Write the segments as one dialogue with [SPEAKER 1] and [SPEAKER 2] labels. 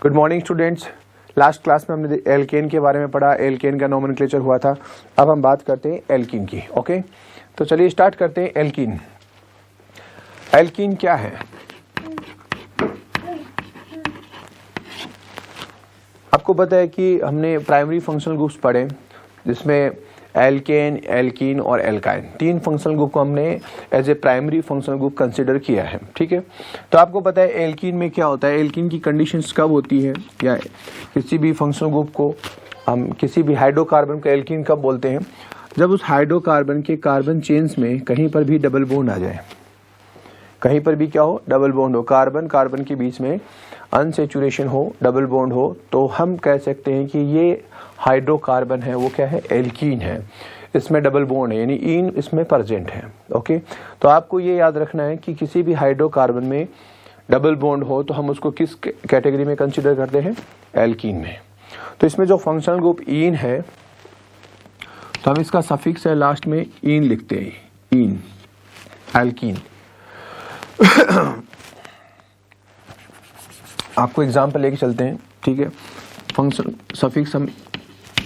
[SPEAKER 1] Good morning students. Last class में हमने alkene के बारे में पढ़ा, एल्केन का नोमेनक्लेचर हुआ था। अब हम बात करते हैं एल्कीन की। ओके, तो चलिए स्टार्ट करते हैं। एल्कीन, एल्कीन क्या है? आपको पता है कि हमने प्राइमरी फंक्शनल ग्रुप्स पढ़े जिसमें एल्केन, एल्कीन और एल्काइन, तीन फंक्शनल ग्रुप को हमने as a primary functional group consider किया है। ठीक है, तो आपको पता है एल्कीन में क्या होता है, एल्कीन की कंडीशंस कब होती है, या किसी भी फंक्शनल ग्रुप को हम किसी भी हाइड्रोकार्बन को एल्कीन कब बोलते हैं? जब उस हाइड्रोकार्बन के कार्बन चेन्स में कहीं पर भी डबल बॉन्ड आ जाए, कहीं पर भी क्या हो, डबल बॉन्ड हो, कार्बन कार्बन के बीच में अनसेचुरेशन हो, डबल बॉन्ड हो, तो हम कह सकते हैं कि ये हाइड्रोकार्बन है, वो क्या है, एल्कीन है। इसमें डबल बॉन्ड है, यानी इन इसमें प्रेजेंट है। ओके, तो आपको ये याद रखना है कि किसी भी हाइड्रोकार्बन में डबल बॉन्ड हो तो हम उसको किस कैटेगरी में कंसिडर करते हैं? एल्कीन में। तो इसमें जो फंक्शनल ग्रुप इन है, तो हम इसका सफिक्स है लास्ट में इन लिखते हैं, इन, एल्कीन। आपको एग्जाम्पल लेके चलते हैं। ठीक है, फंक्शन सफिक्स हम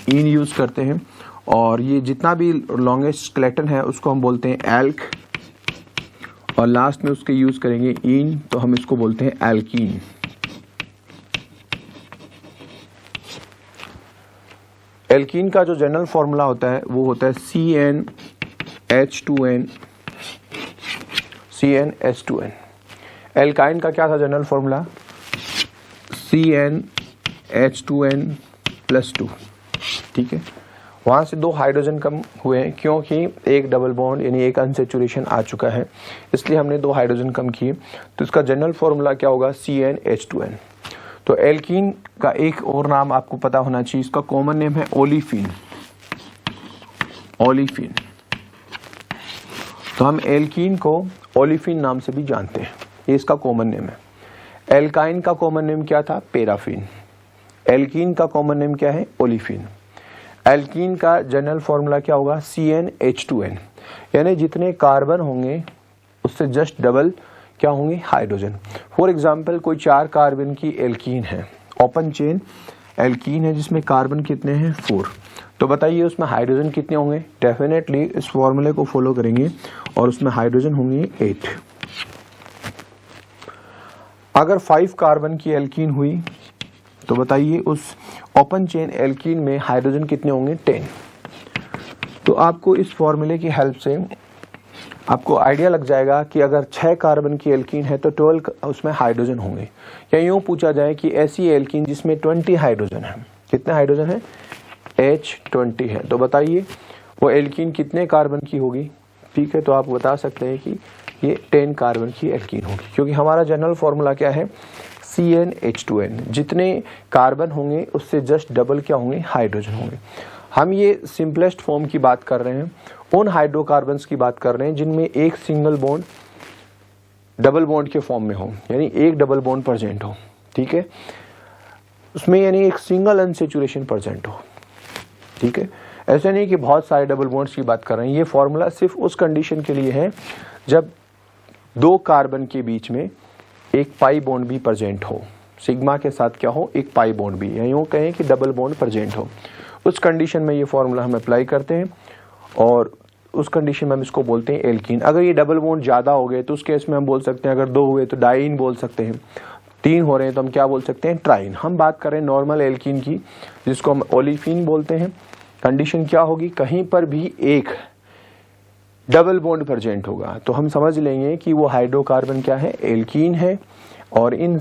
[SPEAKER 1] इन यूज करते हैं, और ये जितना भी लॉन्गेस्ट स्केलेटन है उसको हम बोलते हैं एल्क, और लास्ट में उसके यूज करेंगे इन, तो हम इसको बोलते हैं एल्कीन। एल्कीन का जो जनरल फॉर्मूला होता है वो होता है CnH2n, CnH2n। एल्काइन का क्या था जनरल फॉर्मूला? CnH2n+2। ठीक है, वहां से दो हाइड्रोजन कम हुए हैं क्योंकि एक डबल बॉन्ड यानी एक अनसेचुरेशन आ चुका है, इसलिए हमने दो हाइड्रोजन कम किए। तो इसका जनरल फॉर्मूला क्या होगा? CnH2n। तो एल्कीन का एक और नाम आपको पता होना चाहिए, इसका कॉमन नेम है ओलिफिन, ओलिफिन। तो हम एल्कीन को ओलिफिन नाम से भी जानते हैं, ये इसका कॉमन नेम है। एल्काइन का कॉमन नेम क्या था? पैराफिन। एल्कीन का कॉमन नेम क्या है? ओलिफिन। एल्कीन का जनरल फॉर्मूला क्या होगा? CnH2n, यानी जितने कार्बन होंगे उससे जस्ट डबल क्या होंगे? हाइड्रोजन। फॉर एग्जांपल कोई 4 कार्बन की एल्कीन है, ओपन चेन एल्कीन है जिसमें कार्बन कितने हैं? 4। तो बताइए उसमें हाइड्रोजन कितने होंगे? डेफिनेटली इस फॉर्मूले को फॉलो करेंगे और उसमें हाइड्रोजन होंगे 8। अगर 5 कार्बन की एल्कीन हुई तो बताइए उस ओपन चेन एल्कीन में हाइड्रोजन कितने होंगे? 10। तो आपको इस फॉर्मूले की हेल्प से आपको आइडिया लग जाएगा कि अगर 6 कार्बन की एल्कीन है तो 12 उसमें हाइड्रोजन होंगे। या यूं पूछा जाए कि ऐसी एल्कीन जिसमें 20 हाइड्रोजन है, कितने हाइड्रोजन है? H20 है, तो बताइए वो एल्कीन कितने कार्बन की होगी? ठीक है, तो आप बता सकते हैं कि ये 10 कार्बन की एल्कीन होगी, क्योंकि हमारा जनरल फॉर्मूला क्या है? CnH2n। जितने कार्बन होंगे उससे जस्ट डबल क्या होंगे? हाइड्रोजन होंगे। हम ये सिंपलेस्ट फॉर्म की बात कर रहे हैं, उन हाइड्रोकार्बन्स की बात कर रहे हैं जिनमें एक सिंगल बॉन्ड डबल बॉन्ड के फॉर्म में हो, यानी एक डबल बॉन्ड प्रेजेंट हो। ठीक है, उसमें यानी एक सिंगल अनसेचुरेशन प्रेजेंट हो। ठीक है, ऐसे नहीं कि बहुत सारे डबल बॉन्ड्स की बात कर रहे हैं। ये फॉर्मूला सिर्फ उस कंडीशन के लिए है जब 2 कार्बन के बीच में एक पाई बॉन्ड भी प्रेजेंट हो, सिग्मा के साथ क्या हो? एक पाई बॉन्ड भी, या यूं कहें कि डबल बॉन्ड प्रेजेंट हो। उस कंडीशन में ये फॉर्मूला हम अप्लाई करते हैं और उस कंडीशन में हम इसको बोलते हैं एल्कीन। अगर ये डबल बॉन्ड ज्यादा हो गए तो उस केस में हम बोल सकते हैं, अगर 2 हुए तो डाइन बोल सकते हैं, 3 हो रहे हैं तो हम क्या बोल सकते हैं? ट्राइन। हम बात कर रहे हैं नॉर्मल एल्कीन की, जिसको हम ओलिफिन बोलते हैं। कंडीशन क्या होगी? कहीं पर भी एक डबल बॉन्ड प्रेजेंट होगा तो हम समझ लेंगे कि वो हाइड्रोकार्बन क्या है? एल्कीन है। और इन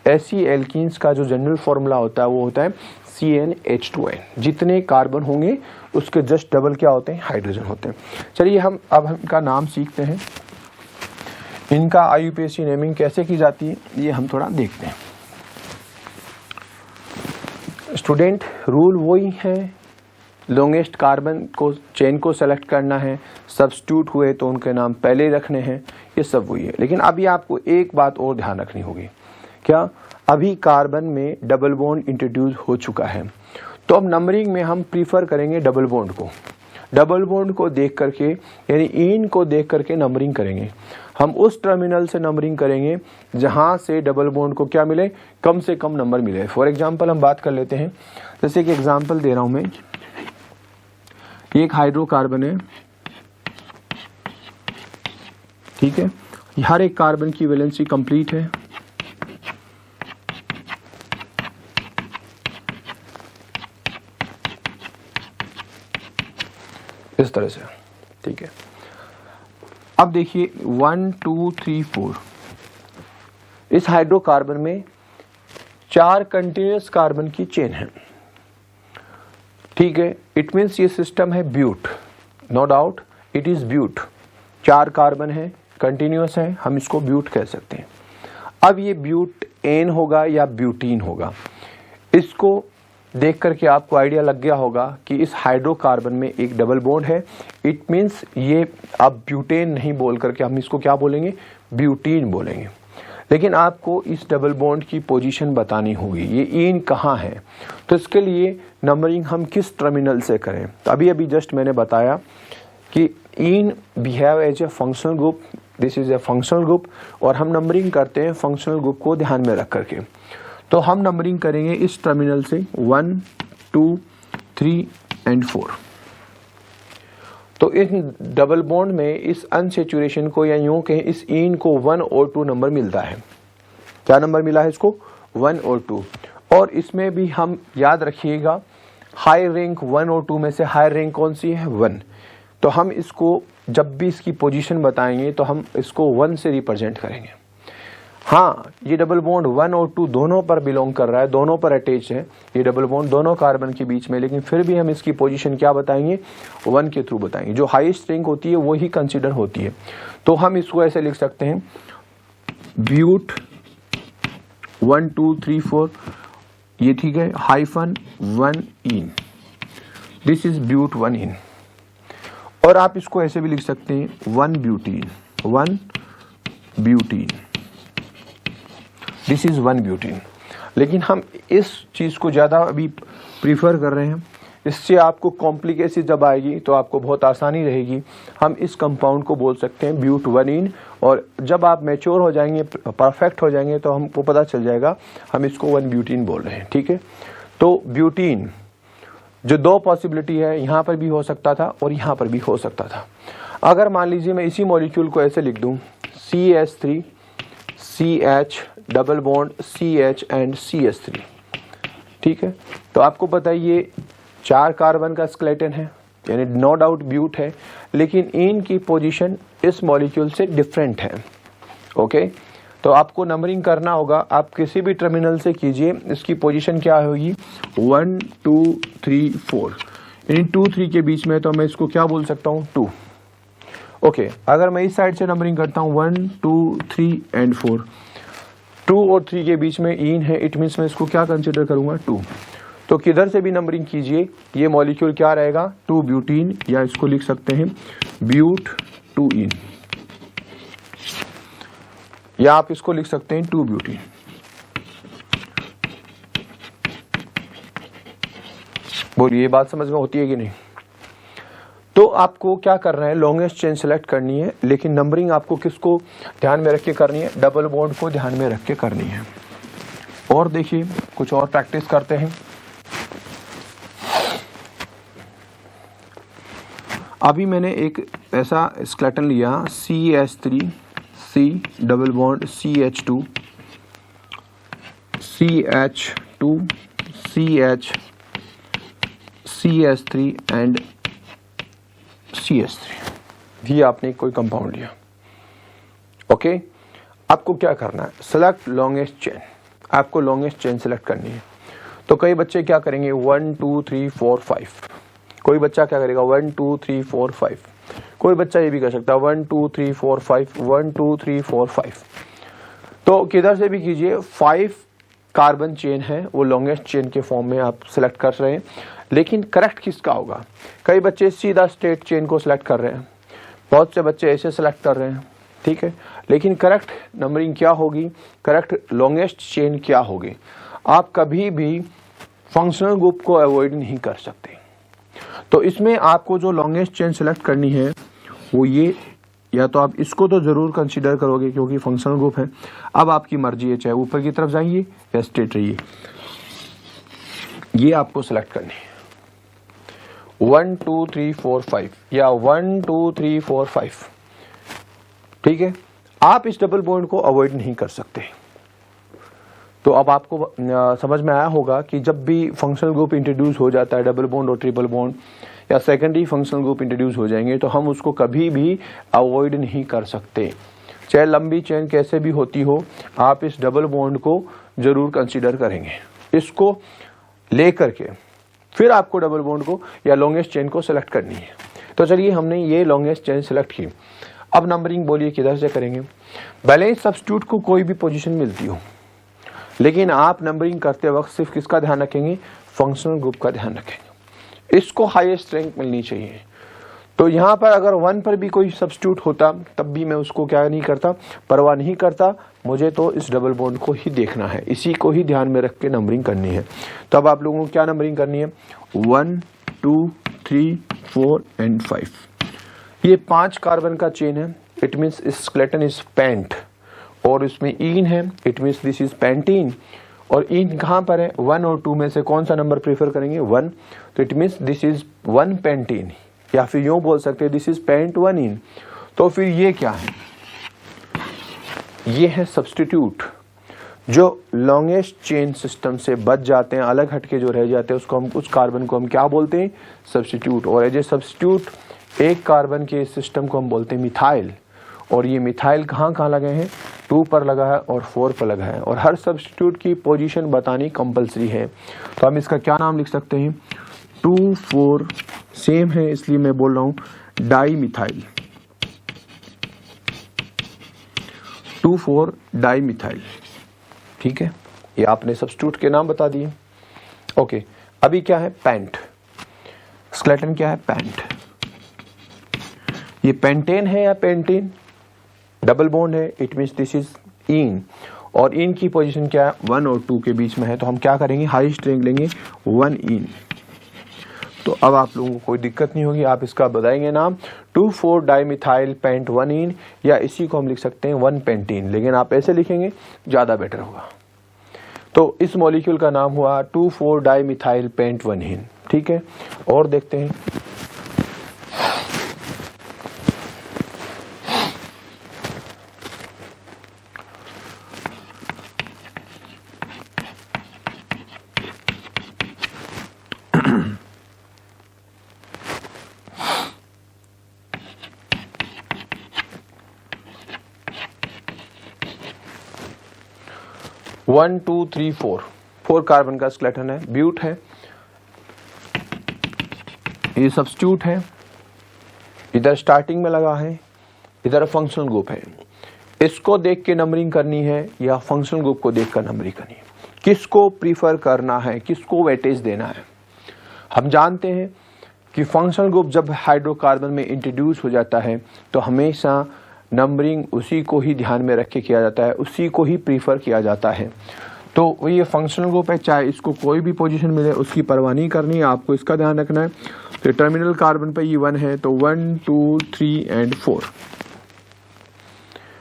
[SPEAKER 1] ऐसी एल्कीन्स का जो जनरल फॉर्मूला होता है वो होता है CnH2n। जितने कार्बन होंगे उसके जस्ट डबल क्या होते हैं? हाइड्रोजन होते हैं। चलिए हम अब इनका नाम सीखते हैं। इनका IUPAC नेमिंग कैसे की जाती है ये हम थोड़ा देखते हैं। स्टूडेंट, रूल वही है, लॉन्गेस्ट कार्बन को चेन को सेलेक्ट करना है, सब्स्टिट्यूट हुए तो उनके नाम पहले रखने हैं, ये सब वही है। लेकिन अभी आपको एक बात और ध्यान रखनी होगी। क्या? अभी कार्बन में डबल बॉन्ड इंट्रोड्यूस हो चुका है, तो अब नंबरिंग में हम प्रीफर करेंगे डबल बॉन्ड को। डबल बॉन्ड को देख करके यानी इन को देख करके नंबरिंग करेंगे। हम उस टर्मिनल से नंबरिंग करेंगे जहां से डबल बॉन्ड को क्या मिले, कम से कम नंबर मिले। फॉर एग्जांपल हम बात कर लेते हैं, जैसे कि एग्जांपल दे रहा हूं मैं, एक हाइड्रोकार्बन है, ठीक है, हर एक कार्बन की वैलेंसी कंप्लीट है, इस तरह से, ठीक है। अब देखिए 1 2 3 4, इस हाइड्रोकार्बन में 4 कंटिन्यूअस कार्बन की चेन है, ठीक है। इट मीन्स ये सिस्टम है but, no doubt it is but, 4 carbon है, कंटिन्यूअस है, हम इसको ब्यूट कह सकते हैं। अब ये ब्यूट एन होगा या ब्यूटीन होगा, इसको देख करके आपको आइडिया लग गया होगा कि इस हाइड्रोकार्बन में एक डबल बॉन्ड है। इट मीन्स ये अब ब्यूटेन नहीं बोल करके हम इसको क्या बोलेंगे, ब्यूटीन बोलेंगे। लेकिन आपको इस डबल बॉन्ड की पोजीशन बतानी होगी, ये इन कहाँ है। तो इसके लिए नंबरिंग हम किस टर्मिनल से करें, तो अभी जस्ट मैंने बताया कि in behave as a functional group, this is a functional group, और हम नंबरिंग करते हैं फंक्शनल ग्रुप को ध्यान में रख करके। तो हम नंबरिंग करेंगे इस टर्मिनल से 1 2 3 एंड 4। तो इस डबल बॉन्ड में इस अनसेचुरेशन को, या यूं कहें इस इन को 1 और 2 नंबर मिलता है। क्या नंबर मिला है इसको, 1 और 2। और इसमें भी हम याद रखिएगा हाई रैंक 1 और 2 में से हाई रैंक कौन सी है, 1। तो हम इसको जब भी इसकी पोजीशन बताएंगे तो हम इसको 1 से रिप्रेजेंट करेंगे। हाँ, ये डबल बॉन्ड 1 और 2 दोनों पर बिलोंग कर रहा है, दोनों पर अटैच है ये डबल बॉन्ड दोनों कार्बन के बीच में, लेकिन फिर भी हम इसकी पोजीशन क्या बताएंगे, 1 के थ्रू बताएंगे। जो हाईएस्ट रैंक होती है वही कंसीडर होती है। तो हम इसको ऐसे लिख सकते हैं, ब्यूट 1 2 3 4, ये ठीक है, hyphen 1 ene, this is but 1 ene. और आप इसको ऐसे भी लिख सकते हैं 1 butene, 1 butene, this is 1 butene. लेकिन हम इस चीज को ज्यादा अभी प्रीफर कर रहे हैं, इससे आपको कॉम्प्लिकेशन जब आएगी तो आपको बहुत आसानी रहेगी। हम इस कंपाउंड को बोल सकते हैं ब्यूट 1 इन, और जब आप मैच्योर हो जाएंगे, परफेक्ट हो जाएंगे, तो हमको पता चल जाएगा हम इसको 1 ब्यूटीन बोल रहे हैं, ठीक है। तो ब्यूटीन जो 2 पॉसिबिलिटी है, यहां पर भी हो सकता था और यहां पर भी हो सकता था। अगर मान लीजिए मैं इसी मॉलिक्यूल को ऐसे लिख दूं, CH3 CH double bond CH and CH3, ठीक है। तो आपको पता है ये 4 कार्बन का स्केलेटन है, यानी नो डाउट ब्यूट है, लेकिन इनकी पोजीशन इस मॉलिक्यूल से डिफरेंट है, ओके। तो आपको नंबरिंग करना होगा, आप किसी भी टर्मिनल से कीजिए, इसकी पोजीशन क्या होगी, 1 2 3 4, यानी 2 3 के बीच में, तो मैं इसको क्या बोल सकता हूँ, 2, ओके। अगर मैं इस साइड से नंबरिंग करता हूँ 1 2 3 एंड 4, 2 और 3 के बीच में इन है, इट मीन्स मैं इसको क्या कंसिडर करूंगा, 2। तो किधर से भी नंबरिंग कीजिए, ये मॉलिक्यूल क्या रहेगा, 2 ब्यूटीन, या इसको लिख सकते हैं ब्यूट 2 इन, या आप इसको लिख सकते हैं 2 ब्यूटीन। बोलिए ये बात समझ में होती है कि नहीं। तो आपको क्या करना है, लॉन्गेस्ट चेन सेलेक्ट करनी है, लेकिन नंबरिंग आपको किसको ध्यान में रख के करनी है, डबल बॉन्ड को ध्यान में रख के करनी है। और देखिए कुछ और प्रैक्टिस करते हैं। अभी मैंने एक ऐसा स्केलेटन लिया, CH3 C double bond CH2 CH2 CH CH3 and CH3, ये आपने कोई कंपाउंड लिया, ओके। आपको क्या करना है, सेलेक्ट लॉन्गेस्ट चेन, आपको लॉन्गेस्ट चेन सेलेक्ट करनी है। तो कई बच्चे क्या करेंगे, 1 2 3 4 5, कोई बच्चा क्या करेगा 1 2 3 4 5, कोई बच्चा ये भी कर सकता है 1 2 3 4 5, 1 2 3 4 5। तो किधर से भी कीजिए, 5 कार्बन चेन है, वो लॉन्गेस्ट चेन के फॉर्म में आप सिलेक्ट कर रहे हैं। लेकिन करेक्ट किसका होगा, कई बच्चे सीधा स्ट्रेट चेन को सिलेक्ट कर रहे हैं, बहुत से बच्चे ऐसे सिलेक्ट कर रहे हैं, ठीक है। लेकिन करेक्ट नंबरिंग क्या होगी, करेक्ट लॉन्गेस्ट चेन क्या होगी। आप कभी भी फंक्शनल ग्रुप को अवॉइड नहीं कर सकते। तो इसमें आपको जो लॉन्गेस्ट चेन सेलेक्ट करनी है वो ये या तो आप इसको तो जरूर कंसीडर करोगे क्योंकि फंक्शनल ग्रुप है। अब आपकी मर्जी है, चाहे ऊपर की तरफ जाइए या स्ट्रेट रहिए, ये आपको सिलेक्ट करनी है 1 2 3 4 5 या 1 2 3 4 5। ठीक है, आप इस डबल बॉन्ड को अवॉइड नहीं कर सकते। तो अब आपको समझ में आया होगा कि जब भी फंक्शनल ग्रुप इंट्रोड्यूस हो जाता है, डबल बॉन्ड और ट्रिपल बॉन्ड या सेकेंडरी फंक्शनल ग्रुप इंट्रोड्यूस हो जाएंगे तो हम उसको कभी भी अवॉइड नहीं कर सकते। चाहे लंबी चेन कैसे भी होती हो, आप इस डबल बॉन्ड को जरूर कंसीडर करेंगे। इसको लेकर के फिर आपको डबल बॉन्ड को या लॉन्गेस्ट चेन को सिलेक्ट करनी है। तो चलिए, हमने ये लॉन्गेस्ट चेन सिलेक्ट की। अब नंबरिंग बोलिए किधर से करेंगे। भले ही सब्स्टिट्यूट को कोई भी पोजीशन मिलती हो, लेकिन आप नंबरिंग करते वक्त सिर्फ किसका ध्यान रखेंगे, फंक्शनल ग्रुप का ध्यान रखेंगे। इसको हाईएस्ट रैंक मिलनी चाहिए। तो यहाँ पर अगर 1 पर भी कोई सब्स्टिट्यूट होता तब भी मैं उसको क्या नहीं करता, परवाह नहीं करता। मुझे तो इस डबल बॉन्ड को ही देखना है, इसी को ही ध्यान में रख के नंबरिंग करनी है। तो अब आप लोगों को क्या नंबरिंग करनी है, 1 2 3 4 एंड 5। ये 5 कार्बन का चेन है। It means skeleton is pent और इसमें ईन है, it means this is pentene. और ईन कहाँ पर है, 1 और 2 में से कौन सा नंबर प्रेफर करेंगे, 1। तो it means this is 1 pentene, या फिर यूं बोल सकते हैं दिस इज पेंट 1 इन। तो फिर ये क्या है, ये है सब्स्टिट्यूट। जो लॉन्गेस्ट चेन सिस्टम से बच जाते हैं, अलग हटके जो रह जाते हैं, उसको हम, उस कार्बन को हम क्या बोलते हैं, सब्स्टिट्यूट। और एज ए सब्स्टिट्यूट एक कार्बन के सिस्टम को हम बोलते हैं मिथाइल। और ये मिथाइल कहाँ कहाँ लगे हैं, 2 पर लगा है और 4 पर लगा है। और हर सब्स्टिट्यूट की पोजीशन बतानी कंपलसरी है। तो हम इसका क्या नाम लिख सकते हैं, 2 4 सेम है इसलिए मैं बोल रहा हूं डाई मिथाइल, 2 4 डाई मिथाइल। ठीक है, ये आपने सब्स्टिट्यूट के नाम बता दिए। ओके, अभी क्या है, पेंट। स्केलेटन क्या है, पेंट। ये पेंटेन है या पेंटीन, डबल बॉन्ड है, इट मीन्स दिस इज ईन। और ईन की पोजीशन क्या है, 1 और 2 के बीच में है। तो हम क्या करेंगे, हाईएस्ट रैंक लेंगे 1 ईन। तो अब आप लोगों को कोई दिक्कत नहीं होगी, आप इसका बताएंगे नाम 2 4 डाइमिथाइल पेंट 1 इन, या इसी को हम लिख सकते हैं 1 पेंटीन, लेकिन आप ऐसे लिखेंगे ज्यादा बेटर होगा। तो इस मॉलिक्यूल का नाम हुआ 2 4 डाइमिथाइल पेंट 1 इन। ठीक है, और देखते हैं। वन 2 3 4 कार्बन का स्केलेटन है, ब्यूट है, ये सब्स्टिट्यूट है, इधर स्टार्टिंग में लगा है, इधर फंक्शनल ग्रुप है। इसको देख के नंबरिंग करनी है या फंक्शनल ग्रुप को देखकर नंबरिंग करनी है, किसको प्रीफर करना है, किसको वेटेज देना है। हम जानते हैं कि फंक्शनल ग्रुप जब हाइड्रोकार्बन में इंट्रोड्यूस हो जाता है तो हमेशा नंबरिंग उसी को ही ध्यान में रख के किया जाता है, उसी को ही प्रीफर किया जाता है। तो ये फंक्शनल ग्रुप है, चाहे इसको कोई भी पोजीशन मिले उसकी परवाह नहीं करनी है, आपको इसका ध्यान रखना है। तो टर्मिनल कार्बन पे ये 1 है, तो 1 2 3 एंड 4।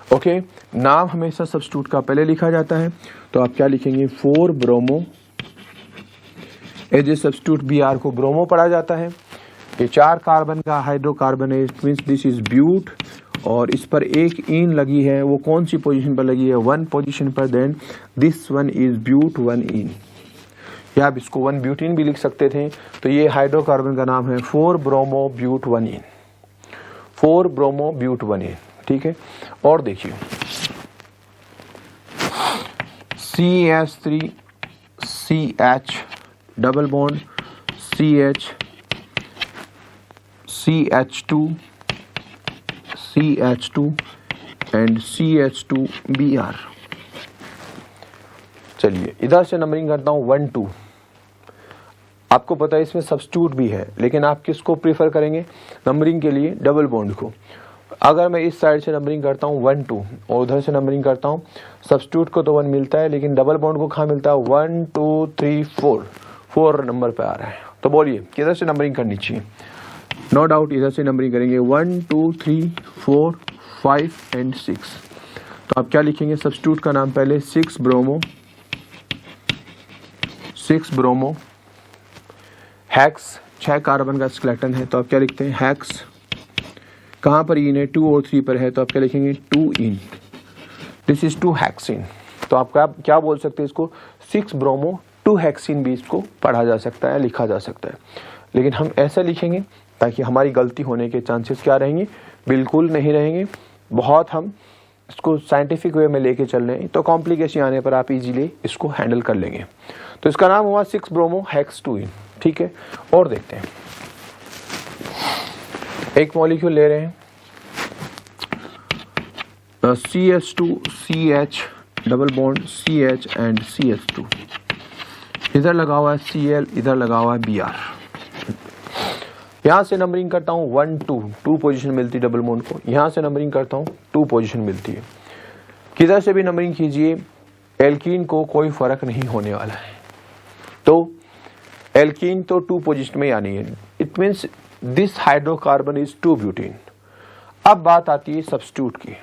[SPEAKER 1] ओके, नाम हमेशा सब्स्टिट्यूट का पहले लिखा जाता है। तो आप क्या लिखेंगे, 4 bromo. As a substitute Br को ब्रोमो पढ़ा जाता है। ये 4 कार्बन का हाइड्रोकार्बन है, it means this is but. और इस पर एक इन लगी है, वो कौन सी पोजीशन पर लगी है, 1 पोजीशन पर। Then this one is but 1 ene, या आप इसको 1 ब्यूटीन भी लिख सकते थे। तो ये हाइड्रोकार्बन का नाम है 4 ब्रोमो ब्यूट 1 इन, 4 ब्रोमो ब्यूट 1 इन। ठीक है, और देखिए CH3 CH double bond CH CH2 CH2 and CH2Br। चलिए इधर से नंबरिंग करता हूं 1 2। आपको पता है इसमें सब्स्टिट्यूट भी है, लेकिन आप किसको प्रीफर करेंगे नंबरिंग के लिए, डबल बॉन्ड को। अगर मैं इस साइड से नंबरिंग करता हूं 1 2 और उधर से नंबरिंग करता हूं, सब्स्टिट्यूट को तो 1 मिलता है, लेकिन डबल बॉन्ड को कहाँ मिलता है, 1 2 3 4 नंबर पे आ रहा है। तो बोलिए किधर से नंबरिंग करनी चाहिए। नो डाउट इधर से नंबरिंग करेंगे 1 2 3 4 5 and 6। तो आप क्या लिखेंगे, सब्स्टिट्यूट का नाम पहले 6 ब्रोमो हेक्स, 6 कार्बन का स्केलेटन है, तो आप क्या लिखते हैं हेक्स। कहाँ पर इन है, 2 और 3 पर है, तो आप क्या लिखेंगे 2 इन, दिस इज 2 हेक्सिन। तो आप क्या बोल सकते हैं इसको, 6 ब्रोमो 2 हेक्सिन भी इसको पढ़ा जा सकता है, लिखा जा सकता है। लेकिन हम ऐसे लिखेंगे ताकि हमारी गलती होने के चांसेस क्या रहेंगे, बिल्कुल नहीं रहेंगे। बहुत हम इसको साइंटिफिक वे में लेके चल रहे हैं, तो कॉम्प्लिकेशन आने पर आप इजीली इसको हैंडल कर लेंगे। तो इसका नाम हुआ 6 ब्रोमो हेक्स 2 इन। ठीक है, और देखते हैं, एक मॉलिक्यूल ले रहे हैं CH2CH double bond CH and CH2, इधर लगा हुआ है Cl, इधर लगा हुआ है Br। यहां से नंबरिंग करता हूं 1 2 पोजीशन मिलती है डबल बॉन्ड को, यहां से नंबरिंग करता हूं 2 पोजीशन मिलती है। किधर से भी नंबरिंग कीजिए, एल्कीन को कोई फर्क नहीं होने वाला है। तो एल्कीन तो 2 पोजीशन में आनी है, it means this hydrocarbon is 2 butane. अब बात आती है सब्स्टिट्यूट की।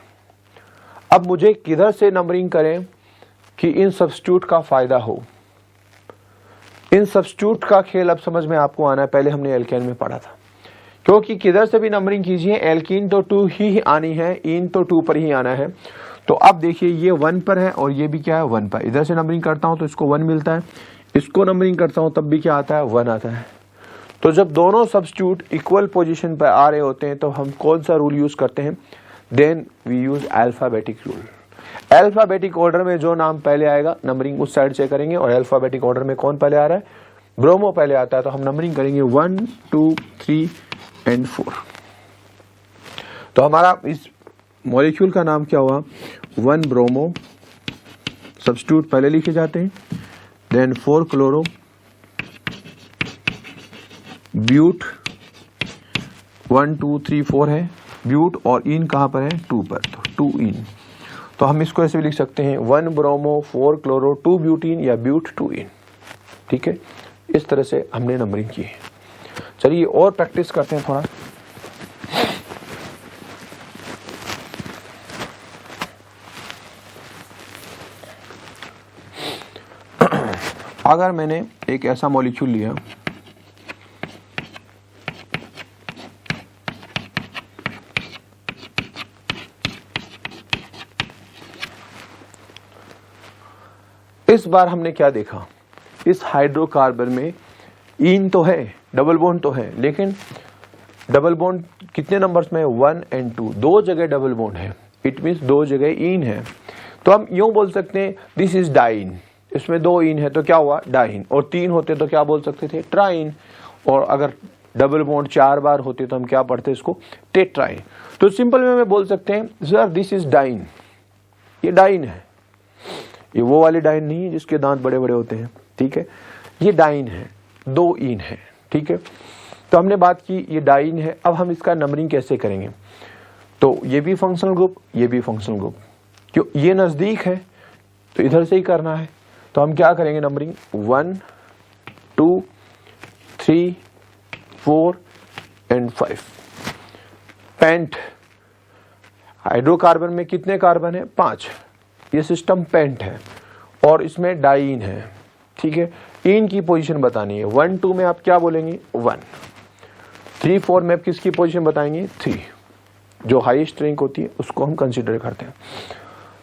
[SPEAKER 1] अब मुझे किधर से नंबरिंग करें कि इन सब्स्टिट्यूट का फायदा हो। इन सब्स्टिट्यूट का खेल अब समझ में आपको आना है, पहले हमने एल्केन में पढ़ा था। क्योंकि किधर से भी नंबरिंग कीजिए, एल्कीन तो 2 ही आनी है, इन तो 2 पर ही आना है। तो अब देखिए ये 1 पर है और ये भी क्या है 1 पर। इधर से नंबरिंग करता हूं तो इसको 1 मिलता है, इसको नंबरिंग करता हूं तब भी क्या आता है 1 आता है। तो जब दोनों सब्स्टिट्यूट इक्वल पोजीशन पर आ रहे होते हैं तो हम कौन सा रूल यूज करते हैं, then we use alphabetic rule. Alphabetic order में जो नाम पहले आएगा नंबरिंग उस साइड से करेंगे, और अल्फाबेटिक ऑर्डर में कौन पहले आ रहा है, ब्रोमो पहले आता है, तो हम नंबरिंग करेंगे 1 2 3 एंड 4। तो हमारा इस मॉलिक्यूल का नाम क्या हुआ, 1 ब्रोमो, सब्स्टिट्यूट पहले लिखे जाते हैं, देन 4 क्लोरो ब्यूट, 1 2 3 4 है ब्यूट, और इन कहां पर है 2 पर, तो 2 इन। तो हम इसको ऐसे भी लिख सकते हैं 1 ब्रोमो 4 क्लोरो 2 ब्यूटीन या ब्यूट 2 इन। ठीक है, इस तरह से हमने नंबरिंग की है। चलिए और प्रैक्टिस करते हैं थोड़ा। अगर मैंने एक ऐसा मॉलिक्यूल लिया, इस बार हमने क्या देखा, इस हाइड्रोकार्बन में इन तो है, डबल बॉन्ड तो है, लेकिन डबल बॉन्ड कितने नंबर्स में है, 1 and 2, 2 जगह डबल बॉन्ड है, इट मींस 2 जगह इन है। तो हम यूं बोल सकते हैं दिस इज डाइन, इसमें 2 इन है तो क्या हुआ डाइन, और 3 होते तो क्या बोल सकते थे ट्राइन, और अगर डबल बॉन्ड 4 बार होते तो हम क्या पढ़ते इसको टेट्राइन। तो सिंपल में बोल सकते हैं सर दिस इज डाइन, ये डाइन है, ये वो वाली डाइन नहीं है जिसके दांत बड़े बड़े होते हैं। ठीक है, ये डाइन है, 2 इन है। ठीक है, तो हमने बात की ये डाइन है। अब हम इसका नंबरिंग कैसे करेंगे, तो ये भी फंक्शनल ग्रुप, ये भी फंक्शनल ग्रुप, क्यों ये नजदीक है तो इधर से ही करना है। तो हम क्या करेंगे नंबरिंग 1 2 3 4 एंड 5। पेंट, हाइड्रोकार्बन में कितने कार्बन है 5, ये सिस्टम पेंट है और इसमें डाइन है। ठीक है, इन की पोजीशन बतानी है। 1 2 में आप क्या बोलेंगे 1, 3 4 में आप किसकी पोजीशन बताएंगे 3, जो हाईएस्ट रैंक होती है उसको हम कंसीडर करते हैं।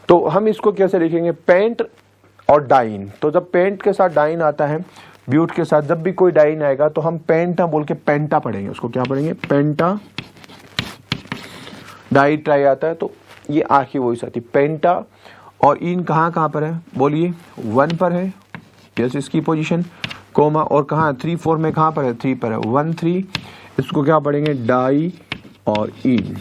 [SPEAKER 1] तो हम इसको कैसे लिखेंगे, पेंट और डाइन। तो जब पेंट के साथ डाइन आता है, ब्यूट के साथ जब भी कोई डाइन आएगा तो हम पेंटा बोल के पेंटा पढ़ेंगे, उसको क्या पढ़ेंगे पेंटा। डाई ट्राई आता है तो ये आखिरी वही साथी पेंटा, और इन कहाँ पर है बोलिए 1 पर है, यस इसकी पोजीशन, कोमा, और कहाँ 3 4 में कहाँ पर है 3 पर है, 1 3, इसको क्या पढ़ेंगे डाई और इन।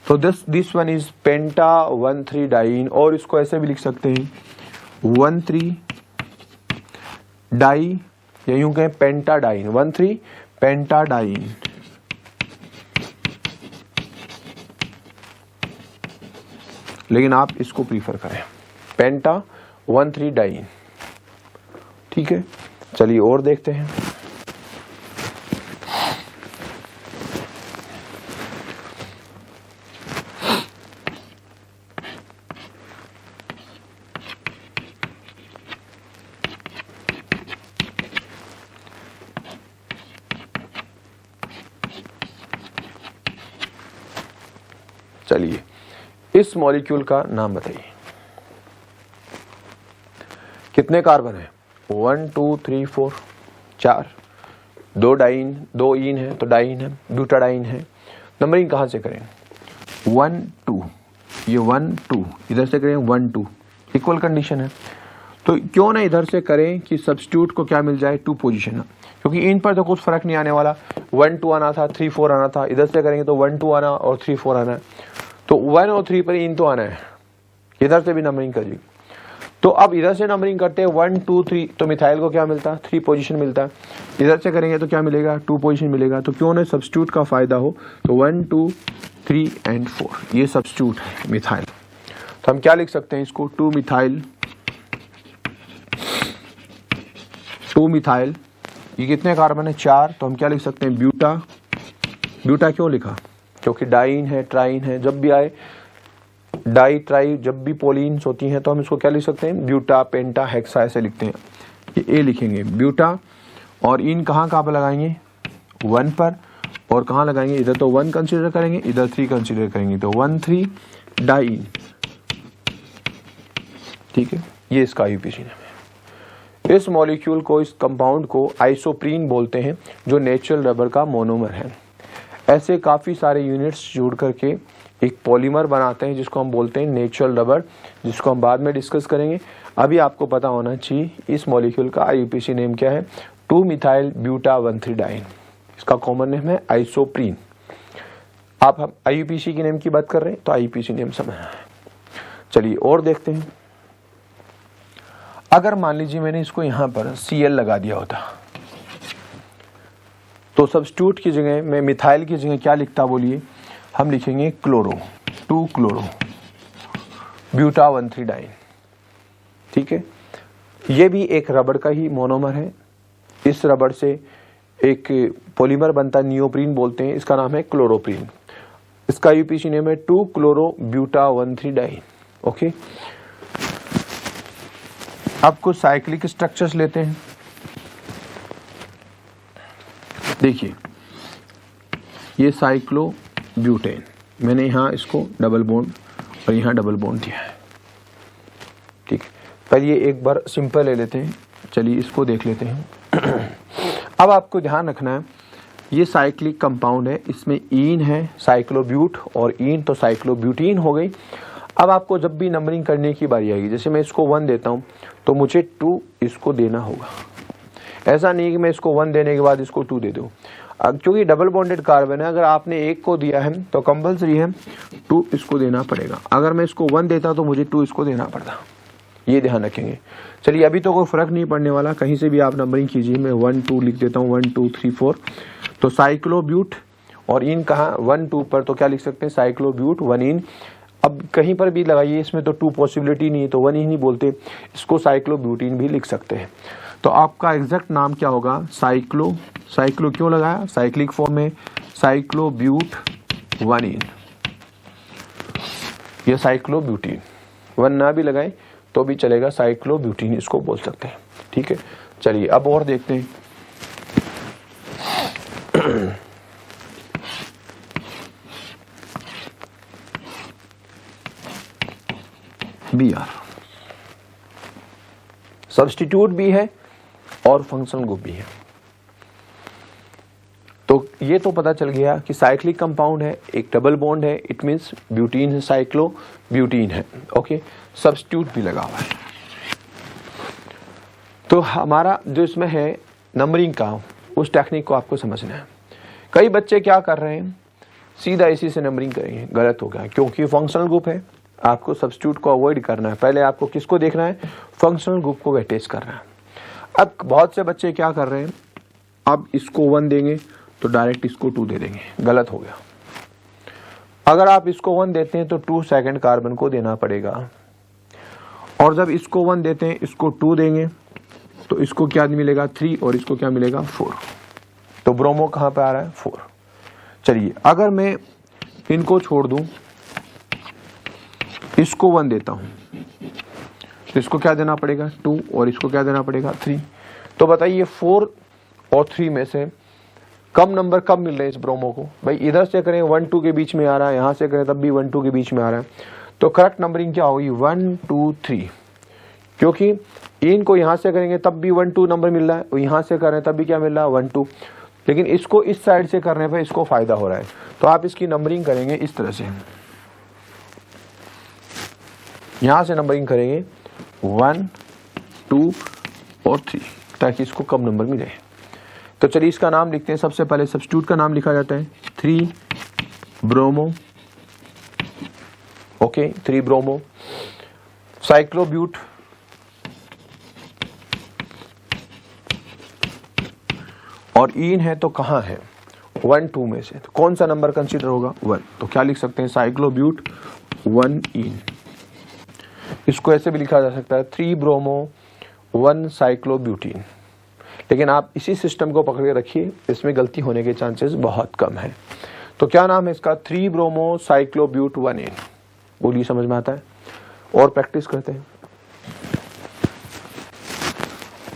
[SPEAKER 1] तो this one is penta 1 3 diene, और इसको ऐसे भी लिख सकते हैं 1 3 डाई, या यूं कहें पेंटा डाइन, 1 3 पेंटा डाइन। लेकिन आप इसको प्रीफर करें पेंटा 1 3 डाइन। ठीक है, चलिए और देखते हैं। चलिए इस मॉलिक्यूल का नाम बताइए। कितने कार्बन है? 1 2 3 4 4, 2 डाइन, 2 इन है तो डाइन है, ब्यूटाडाइन है। नंबरिंग कहाँ से करें? 1 2, ये 1 2, इधर से करें 1 2, इक्वल कंडीशन है। तो क्यों ना इधर से करें कि सब्स्टिट्यूट को क्या मिल जाए? 2 पोजीशन, क्योंकि इन पर तो कुछ फर्क नहीं आने वाला। 1 2 आना था, 3 4 आना था, इधर से करेंगे तो 1 2 आना और 3 4 आना है। तो 1 और 3 पर इन तो आना है, इधर से भी नंबरिंग करिए। तो अब इधर से नंबरिंग करते हैं 1 2 3, तो मिथाइल को क्या मिलता है? 3 पोजीशन मिलता है। इधर से करेंगे तो क्या मिलेगा? 2 पोजीशन मिलेगा। तो क्यों ना सब्स्टिट्यूट का फायदा हो, तो 1 2 3 एंड 4 ये सब्स्टिट्यूट है मिथाइल। तो हम क्या लिख सकते हैं इसको? 2 मिथाइल, 2 मिथाइल, ये कितने कार्बन है? 4। तो हम क्या लिख सकते हैं? ब्यूटा। ब्यूटा क्यों लिखा? क्योंकि डाइन है, ट्राइन है, जब भी आए डाई ट्राई, जब भी पोलिन्स होती हैं तो हम इसको क्या लिख सकते हैं? ब्यूटा, पेंटा, हेक्सा ऐसे लिखते हैं। ये ए लिखेंगे ब्यूटा, और इन कहाँ पर लगाएंगे? 1 पर, और कहाँ लगाएंगे? इधर तो 1 कंसीडर करेंगे, इधर 3 कंसीडर करेंगे, तो 1 3 डाइन। ठीक है, ये इसका आईयूपीएसी नाम है। इस मॉलिक्यूल को, इस कंपाउंड को आइसोप्रीन बोलते हैं, जो नेचुरल रबर का मोनोमर है। ऐसे काफी सारे यूनिट्स जोड़ करके एक पॉलीमर बनाते हैं जिसको हम बोलते हैं नेचुरल रबर, जिसको हम बाद में डिस्कस करेंगे। अभी आपको पता होना चाहिए इस मॉलिक्यूल का आईयूपीएसी नेम क्या है? 2 मिथाइल ब्यूटा 1 3 डाइन। इसका कॉमन नेम है आइसोप्रीन। आप हम आईयूपीएसी की नेम की बात कर रहे हैं तो आईयूपीएसी नेम समझना है। चलिए और देखते हैं। अगर मान लीजिए मैंने इसको यहां पर Cl लगा दिया होता, तो सब्स्टिट्यूट की जगह मैं मिथाइल की जगह क्या लिखता? बोलिए, हम लिखेंगे क्लोरो, 2 क्लोरो ब्यूटा 1 3 डाइन। ठीक है, ये भी एक रबड़ का ही मोनोमर है। इस रबड़ से एक पॉलीमर बनता है, नियोप्रीन बोलते हैं, इसका नाम है क्लोरोप्रीन। इसका आईयूपीएसी नेम है 2 क्लोरो ब्यूटा 1 3 डाइन। ओके, अब कुछ साइक्लिक स्ट्रक्चर्स लेते हैं। देखिए, ये साइक्लोब्यूटेन, मैंने यहाँ इसको डबल बॉन्ड और यहाँ डबल बॉन्ड दिया है। ठीक है, पर ये एक बार सिंपल ले लेते हैं। चलिए इसको देख लेते हैं। अब आपको ध्यान रखना है, ये साइक्लिक कंपाउंड है, इसमें ईन है, साइक्लोब्यूट और ईन, तो साइक्लोब्यूटीन हो गई। अब आपको जब भी नंबरिंग करने की बारी आएगी, जैसे मैं इसको 1 देता हूँ तो मुझे 2 इसको देना होगा। ऐसा नहीं कि मैं इसको 1 देने के बाद इसको 2 दे दूं। क्योंकि डबल बॉन्डेड कार्बन है, अगर आपने 1 को दिया है तो कंपल्सरी है 2 इसको देना पड़ेगा। अगर मैं इसको 1 देता तो मुझे 2 इसको देना पड़ता। ये ध्यान रखेंगे। चलिए, अभी तो कोई फर्क नहीं पड़ने वाला, कहीं से भी आप नंबरिंग कीजिए। मैं 1 2 लिख देता हूँ, 1 2 3 4। तो साइक्लोब्यूट और इन कहाँ? 1 2 पर, तो क्या लिख सकते हैं? साइक्लोब्यूट 1 इन। अब कहीं पर भी लगाइए, इसमें तो 2 पॉसिबिलिटी नहीं है तो 1 ही नहीं बोलते, इसको साइक्लोब्यूटीन भी लिख सकते हैं। तो आपका एग्जैक्ट नाम क्या होगा? साइक्लो। साइक्लो क्यों लगाया? साइक्लिक फॉर्म में साइक्लोब्यूट 1 इन, ये साइक्लोब्यूटीन। 1 ना भी लगाए तो भी चलेगा, साइक्लोब्यूटीन इसको बोल सकते हैं। ठीक है, चलिए अब और देखते हैं। Br सब्स्टिट्यूट भी है और फंक्शनल ग्रुप भी है। तो ये तो पता चल गया कि साइक्लिक कंपाउंड है, एक डबल बॉन्ड है, इट मींस ब्यूटीन है, साइक्लो ब्यूटीन है। ओके, सब्स्टिट्यूट भी लगा हुआ है। तो हमारा जो इसमें है नंबरिंग का, उस टेक्निक को आपको समझना है। कई बच्चे क्या कर रहे हैं, सीधा इसी से नंबरिंग करेंगे, गलत हो गया, क्योंकि फंक्शनल ग्रुप है। आपको सब्स्टिट्यूट को अवॉइड करना है, पहले आपको किसको देखना है? फंक्शनल ग्रुप को वेटेज करना है। अब बहुत से बच्चे क्या कर रहे हैं, अब इसको 1 देंगे तो डायरेक्ट इसको 2 दे देंगे, गलत हो गया। अगर आप इसको 1 देते हैं तो 2 सेकंड कार्बन को देना पड़ेगा, और जब इसको 1 देते हैं इसको 2 देंगे तो इसको क्या मिलेगा? 3, और इसको क्या मिलेगा? 4। तो ब्रोमो कहां पे आ रहा है? 4। चलिए, अगर मैं इनको छोड़ दूं, इसको 1 देता हूं तो इसको क्या देना पड़ेगा? 2, और इसको क्या देना पड़ेगा? 3। तो बताइए 4 और 3 में से कम नंबर कब मिल रहे हैं इस ब्रोमो को? भाई इधर से करें 1 2 के बीच में आ रहा है, यहां से करें तब भी 1 2 के बीच में आ रहा है, तो करेक्ट नंबरिंग क्या होगी? 1 2 3, क्योंकि इनको यहां से करेंगे तब भी 1 2 नंबर मिल रहा है, और यहां से कर रहे हैं तब भी क्या मिल रहा है? 1 2, लेकिन इसको इस साइड से करने पर इसको फायदा हो रहा है, तो आप इसकी नंबरिंग करेंगे इस तरह से, यहां से नंबरिंग करेंगे 1 2 और 3, ताकि इसको कम नंबर मिले। तो चलिए इसका नाम लिखते हैं। सबसे पहले सब्स्टिट्यूट का नाम लिखा जाता है 3 ब्रोमो, ओके 3 ब्रोमो साइक्लोब्यूट, और इन है तो कहां है? 1 2 में से, तो कौन सा नंबर कंसीडर होगा? 1, तो क्या लिख सकते हैं? साइक्लोब्यूट 1 इन। इसको ऐसे भी लिखा जा सकता है 3 ब्रोमो 1 साइक्लोब्यूटीन, लेकिन आप इसी सिस्टम को पकड़ के रखिए, इसमें गलती होने के चांसेस बहुत कम है। तो क्या नाम है इसका? 3 ब्रोमो साइक्लोब्यूट 1 इन। बोलिए, समझ में आता है? और प्रैक्टिस करते हैं।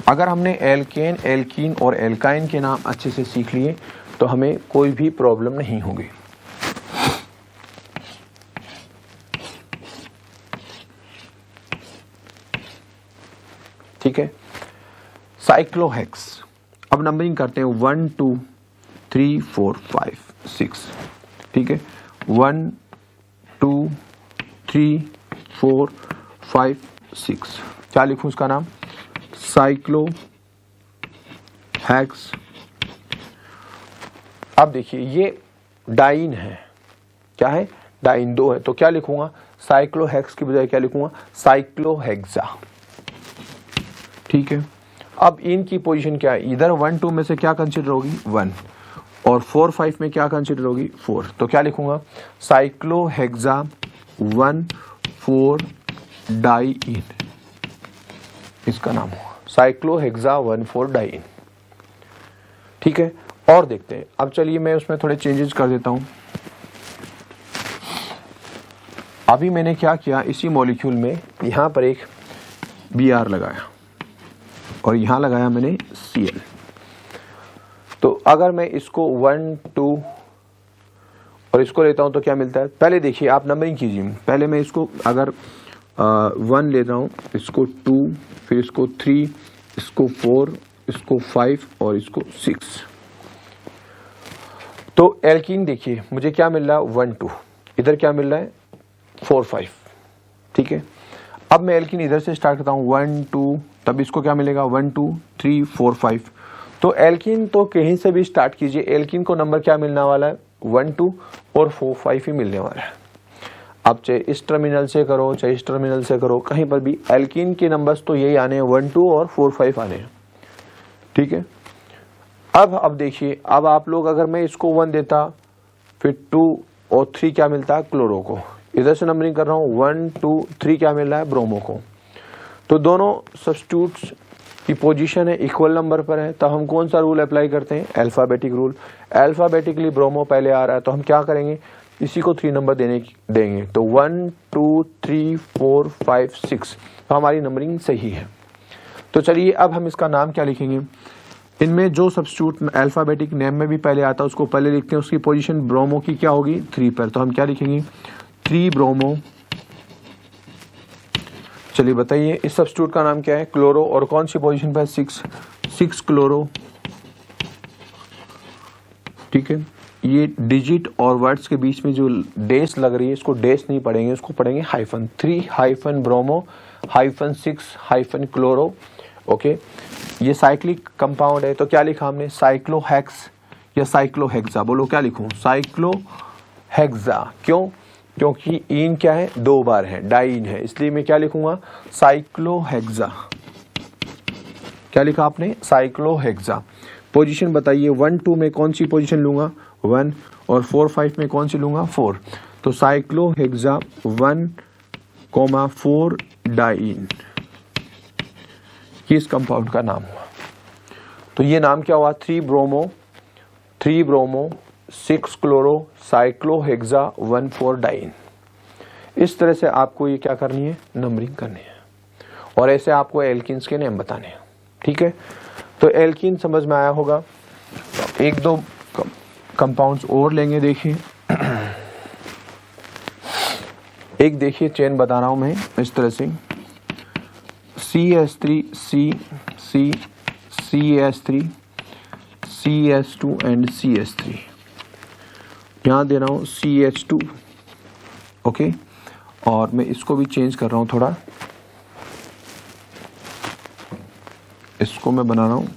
[SPEAKER 1] अगर हमने एल्केन, एल्कीन और एल्काइन के नाम अच्छे से सीख लिए तो हमें कोई भी प्रॉब्लम नहीं होगी। ठीक है। साइक्लोहेक्स, अब नंबरिंग करते हैं 1 2 3 4 5 6, ठीक है। 1 2 3 4 5 6, क्या लिखूं इसका नाम? Cyclo hacks. अब देखिए ये डाइन है, क्या है? डाइन 2 है, तो क्या लिखूंगा? साइक्लो हैक्स की बजाय क्या लिखूंगा? साइक्लोहेक्सा, ठीक है। अब इनकी पोजीशन क्या है? इधर 1 2 में से क्या कंसीडर होगी? 1, और 4 5 में क्या कंसीडर होगी? 4, तो क्या लिखूंगा? साइक्लोहेक्सा 1 4 डाइइन, इसका नाम हुआ साइक्लोहेक्सा 1 4 डाइइन, ठीक है। और देखते हैं, अब चलिए मैं उसमें थोड़े चेंजेस कर देता हूं। अभी मैंने क्या किया, इसी मॉलिक्यूल में यहां पर एक Br लगाया और यहां लगाया मैंने Cl। तो अगर मैं इसको 1 2 और इसको लेता हूं तो क्या मिलता है? पहले देखिए, आप नंबरिंग कीजिए। पहले मैं इसको अगर 1 ले रहा हूं, इसको 2, फिर इसको 3, इसको 4, इसको 5 और इसको 6, तो एल्कीन देखिए मुझे क्या मिल रहा है? 1 2, इधर क्या मिल रहा है? 4 5, ठीक है। अब मैं एल्कीन इधर से स्टार्ट करता हूं 1 2, तब इसको क्या मिलेगा? 1 2 3 4 5। तो एल्कीन तो कहीं से भी स्टार्ट कीजिए, एल्कीन को नंबर क्या मिलने वाला है? 1 2 और 4 5 ही मिलने वाला है। आप चाहे इस टर्मिनल से करो, चाहे इस टर्मिनल से करो, कहीं पर भी एल्कीन के नंबर्स तो यही आने हैं, 1 2 और 4 5 आने हैं, ठीक है। अब देखिए, अब आप लोग, अगर मैं इसको 1 देता, फिर 2 और 3 क्या मिलता है? क्लोरो को। इधर से नंबरिंग कर रहा हूं 1 2 3, क्या मिल रहा है? ब्रोमो को। तो दोनों सब्स्टिट्यूट्स की पोजीशन है इक्वल नंबर पर है, तो हम कौन सा रूल अप्लाई करते हैं? Alphabetic rule. अल्फाबेटिकली ब्रोमो पहले आ रहा है, तो हम क्या करेंगे? इसी को 3 नंबर देंगे। तो 1 2 3 4 5 6, तो हमारी नंबरिंग सही है। तो चलिए अब हम इसका नाम क्या लिखेंगे? इनमें जो सब्स्टिट्यूट अल्फाबेटिक नेम में भी पहले आता है उसको पहले लिखते हैं, उसकी पोजीशन ब्रोमो की क्या होगी? 3 पर, तो हम क्या लिखेंगे? 3 ब्रोमो। चलिए बताइए इस सब्स्टिट्यूट का नाम क्या है? क्लोरो, और कौन सी पोजीशन पर? 6 क्लोरो, ठीक है। ये डिजिट और वर्ड्स के बीच में जो डैश लग रही है, इसको डैश नहीं पढ़ेंगे, इसको पढ़ेंगे hyphen. 3 hyphen bromo hyphen 6 hyphen chloro, okay. ये साइक्लिक कंपाउंड है, तो क्या लिखा हमने? साइक्लोहेक्स या साइक्लोहेक्सा। बोलो क्या लिखूं? साइक्लोहेक्सा। क्यों? क्योंकि इन क्या है? 2 बार है, डाइन है, इसलिए मैं क्या लिखूंगा? साइक्लोहेक्सा। क्या लिखा आपने? साइक्लोहेक्सा। पोजीशन बताइए, 1 2 में कौन सी पोजीशन लूंगा? 1, और 4 5 में कौन सी लूंगा? 4। तो साइक्लोहेक्सा 1, 4 डाइन, ये इस कंपाउंड का नाम हुआ। तो ये नाम क्या हुआ? 3 ब्रोमो 6 क्लोरो साइक्लोहेक्सा 1 4 डाइन। इस तरह से आपको ये क्या करनी है? नंबरिंग करनी है, और ऐसे आपको एल्कीन्स के नेम बताने हैं, ठीक है। तो एल्कीन समझ में आया होगा। 1 2 कंपाउंड्स और लेंगे। देखिए एक देखिए चेन बता रहा हूं मैं इस तरह से CH3 C CH3 CH2 and CH3, यहाँ दे रहा हूँ CH2, ओके। और मैं इसको भी चेंज कर रहा हूँ थोड़ा, इसको मैं बना रहा हूँ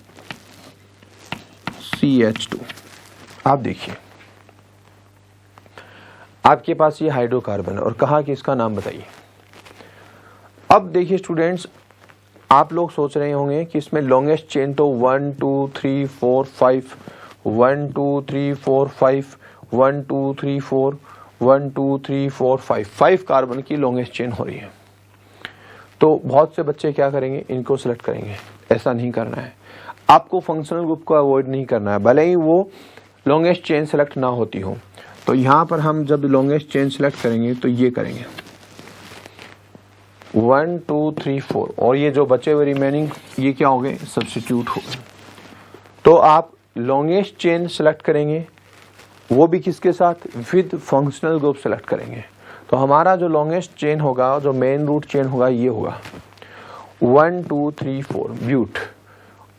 [SPEAKER 1] CH2। आप देखिए आपके पास ये हाइड्रोकार्बन है और कहा कि इसका नाम बताइए। अब देखिए स्टूडेंट्स, आप लोग सोच रहे होंगे कि इसमें लॉन्गेस्ट चेन तो 1 2 3 4 5 1 2 3 4 5 1 2 3 4 1 2 3 4 5 कार्बन की लॉन्गेस्ट चेन हो रही है। तो बहुत से बच्चे क्या करेंगे, इनको सिलेक्ट करेंगे। ऐसा नहीं करना है, आपको फंक्शनल ग्रुप को अवॉइड नहीं करना है, भले ही वो लॉन्गेस्ट चेन सेलेक्ट ना होती हो। तो यहाँ पर हम जब लॉन्गेस्ट चेन सेलेक्ट करेंगे तो ये करेंगे 1 2 3 4, और ये जो बचे हुए रिमेनिंग ये क्या हो गए, सब्स्टिट्यूट हो गए। तो आप लॉन्गेस्ट चेन सेलेक्ट करेंगे, वो भी किसके साथ, विद फंक्शनल ग्रुप सेलेक्ट करेंगे। तो हमारा जो लॉन्गेस्ट चेन होगा, जो मेन रूट चेन होगा, ये होगा 1 2 3 4 ब्यूट,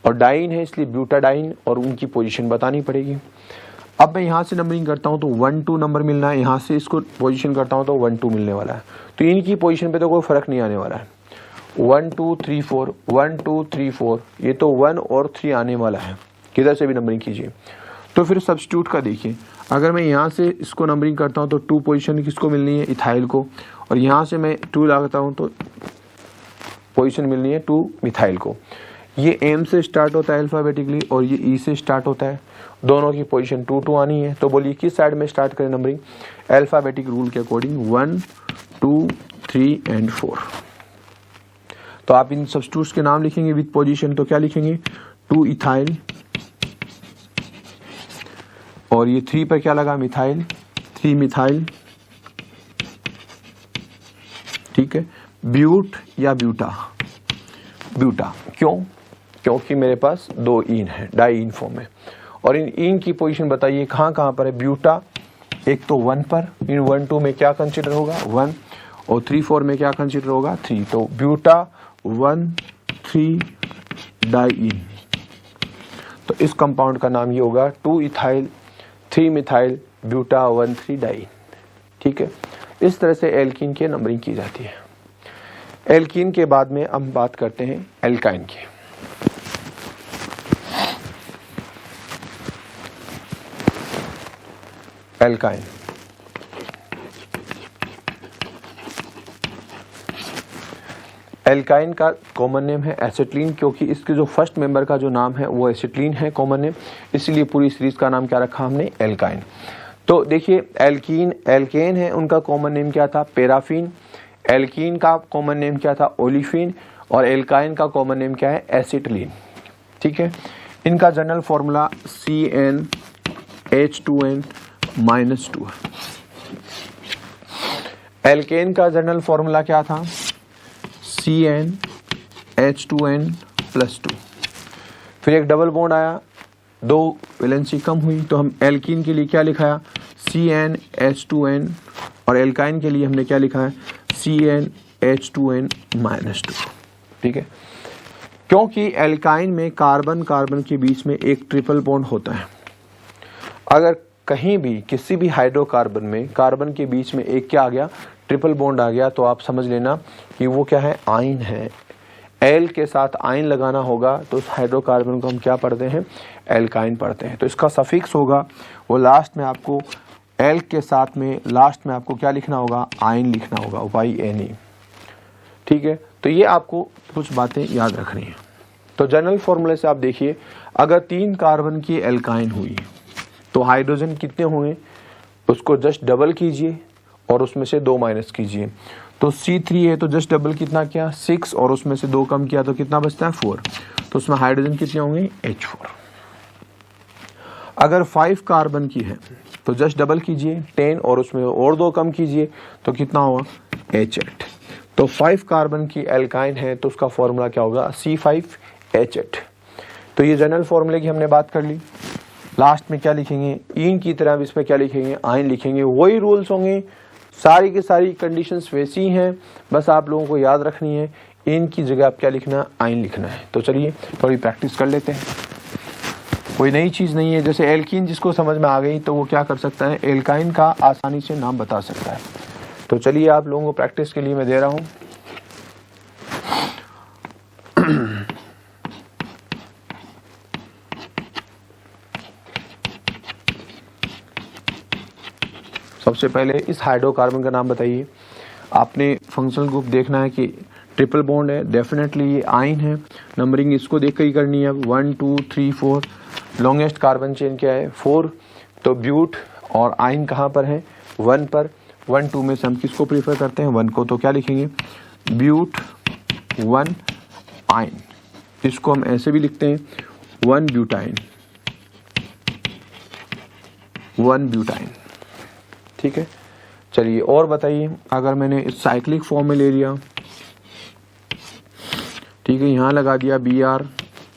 [SPEAKER 1] और डाइन है इसलिए ब्यूटाडाइन, और उनकी पोजीशन बतानी पड़ेगी। अब मैं यहाँ से नंबरिंग करता हूँ तो 1 2 नंबर मिलना है, यहाँ से इसको पोजीशन करता हूँ तो 1 2 मिलने वाला है। तो इनकी पोजीशन पे तो कोई फर्क नहीं आने वाला है। 1 2 3 4 1 2 3 4, ये तो 1 और 3 आने वाला है, किधर से भी नंबरिंग कीजिए। तो फिर सब्स्टिट्यूट का देखिए, अगर मैं यहाँ से इसको नंबरिंग करता हूँ तो 2 पोजीशन किसको मिलनी है, इथाइल को, और यहाँ से मैं 2 लगाता हूँ तो पोजीशन मिलनी है 2 मिथाइल को। ये M से स्टार्ट होता है अल्फाबेटिकली और ये E से स्टार्ट होता है, दोनों की पोजीशन 2 2 आनी है। तो बोलिए किस साइड में स्टार्ट करें नंबरिंग, अल्फाबेटिक रूल के अकॉर्डिंग 1 2 3 एंड 4। तो आप इन सब्स्टिट्यूट्स के नाम लिखेंगे विद पोजीशन, तो क्या लिखेंगे 2 इथाइल, और ये 3 पर क्या लगा, मिथाइल, 3 मिथाइल, ठीक है। ब्यूट या ब्यूटा, ब्यूटा क्यों, क्योंकि मेरे पास 2 ईन है, डाई ईन फॉर्म में। और इन ईन की पोजीशन बताइए कहाँ कहाँ पर है। ब्यूटा एक तो 1 पर, इन 1 2 में क्या कंसीडर होगा 1, और 3 4 में क्या कंसीडर होगा 3। तो ब्यूटा 1 3 डाई ईन, तो इस कंपाउंड का नाम ये होगा 2 इथाइल 3 मिथाइल ब्यूटा 1 3 डाई। ठीक है, इस तरह से एल्कीन की नंबरिंग की जाती है। एल्कीन के बाद में हम बात करते हैं एल्काइन की। एल्काइन, एल्काइन का कॉमन नेम है एसिटिलीन, क्योंकि इसके जो फर्स्ट मेंबर का जो नाम है वो एसिटिलीन है कॉमन नेम, इसलिए पूरी सीरीज का नाम क्या रखा हमने, एल्काइन। तो देखिए एल्कीन, एल्केन है, उनका कॉमन नेम क्या था, पैराफिन। एल्कीन का कॉमन नेम क्या था, ओलिफिन। और एल्काइन का कॉमन नेम क्या है, एसिटिलीन। ठीक है, इनका जनरल फॉर्मूला CnH2n-2 है। एल्केन का जनरल फॉर्मूला क्या था, CnH2n+2। फिर एक डबल बॉन्ड आया, 2 वैलेंसी कम हुई, तो हम एल्कीन के लिए क्या लिखाया, CnH2n, और एल्काइन के लिए हमने क्या लिखा है, CnH2n-2। ठीक है, क्योंकि एल्काइन में कार्बन कार्बन के बीच में एक ट्रिपल बॉन्ड होता है। अगर कहीं भी किसी भी हाइड्रोकार्बन में कार्बन के बीच में एक क्या आ गया, ट्रिपल बॉन्ड आ गया, तो आप समझ लेना कि वो क्या है, आयन है। एल के साथ आयन लगाना होगा तो उस हाइड्रोकार्बन को हम क्या पढ़ते हैं, एल्काइन पढ़ते हैं। तो इसका सफिक्स होगा वो लास्ट में आपको एल के साथ में लास्ट में आपको क्या लिखना होगा, आयन लिखना होगा, YNE। ठीक है, तो ये आपको कुछ बातें याद रखनी है। तो जनरल फॉर्मूले से आप देखिए, अगर 3 कार्बन की एल्काइन हुई तो हाइड्रोजन कितने होंगे, उसको जस्ट डबल कीजिए और उसमें से 2 माइनस कीजिए। तो C3 है तो जस्ट डबल कितना किया, 6, और उसमें से 2 कम किया तो कितना बचता है, 4। तो उसमें हाइड्रोजन कितने होंगे, H4। अगर 5 कार्बन की है तो जस्ट डबल कीजिए 10, और उसमें और 2 कम कीजिए तो कितना होगा, H8। तो 5 कार्बन की एल्काइन है तो उसका फॉर्मूला क्या होगा, C5H8। तो ये जनरल फॉर्मूले की हमने बात कर ली। लास्ट में क्या लिखेंगे, इन की तरह इसमें क्या लिखेंगे, आइन लिखेंगे। वही रूल्स होंगे, सारी की सारी कंडीशंस वैसी हैं, बस आप लोगों को याद रखनी है, इन की जगह आप क्या लिखना, आइन लिखना है। तो चलिए थोड़ी प्रैक्टिस कर लेते हैं, कोई नई चीज़ नहीं है। जैसे एल्कीन जिसको समझ में आ गई तो वो क्या कर सकता है, एल्काइन का आसानी से नाम बता सकता है। तो चलिए आप लोगों को प्रैक्टिस के लिए मैं दे रहा हूँ। सबसे पहले इस हाइड्रोकार्बन का नाम बताइए। आपने फंक्शनल ग्रुप देखना है कि ट्रिपल बॉन्ड है, डेफिनेटली ये आइन है। नंबरिंग इसको देख कर ही करनी है। 1 2 3 4। लॉन्गेस्ट कार्बन चेन क्या है, 4। तो ब्यूट और आइन कहाँ पर है, 1 पर। 1 2 में से हम किसको प्रीफर करते हैं, 1 को। तो क्या लिखेंगे, ब्यूट 1 आइन। इसको हम ऐसे भी लिखते हैं 1 ब्यूटाइन, 1 ब्यूटाइन। ठीक है, चलिए और बताइए। अगर मैंने इस साइक्लिक फॉर्म में ले लिया, ठीक है, यहाँ लगा दिया Br,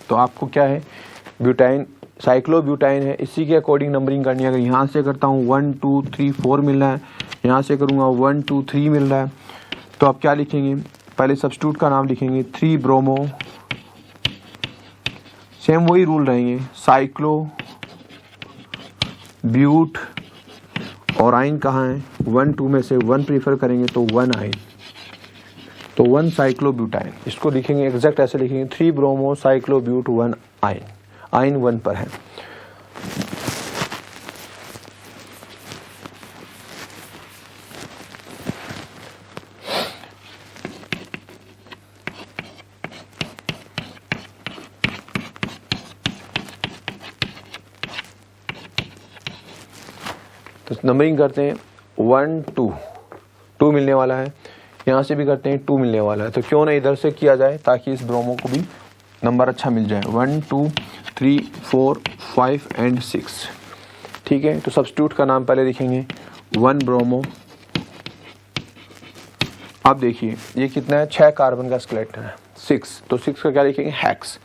[SPEAKER 1] तो आपको क्या है, ब्यूटाइन, साइक्लोब्यूटाइन है, इसी के अकॉर्डिंग नंबरिंग करनी है। अगर यहाँ से करता हूँ 1 2 3 4 मिल रहा है, यहाँ से करूँगा 1 2 3 मिल रहा है, तो आप क्या लिखेंगे, पहले सब्स्टिट्यूट का नाम लिखेंगे 3 ब्रोमो। सेम वही रूल रहेंगे, साइक्लो ब्यूट और आइन कहाँ है, 1 2 में से 1 प्रीफर करेंगे तो 1 आइन, तो 1 साइक्लोब्यूटाइन। इसको लिखेंगे एग्जैक्ट ऐसे लिखेंगे 3 ब्रोमो साइक्लोब्यूट 1 आइन। आइन 1 पर है। तो नंबरिंग करते हैं 1 2, 2 मिलने वाला है, यहाँ से भी करते हैं 2 मिलने वाला है, तो क्यों ना इधर से किया जाए ताकि इस ब्रोमो को भी नंबर अच्छा मिल जाए। 1 2 3 4 5 एंड 6। ठीक है, तो सब्स्टिट्यूट का नाम पहले लिखेंगे 1 ब्रोमो। अब देखिए ये कितना है, 6 कार्बन का स्केलेटन है, 6, तो 6 का क्या लिखेंगे, हेक्स।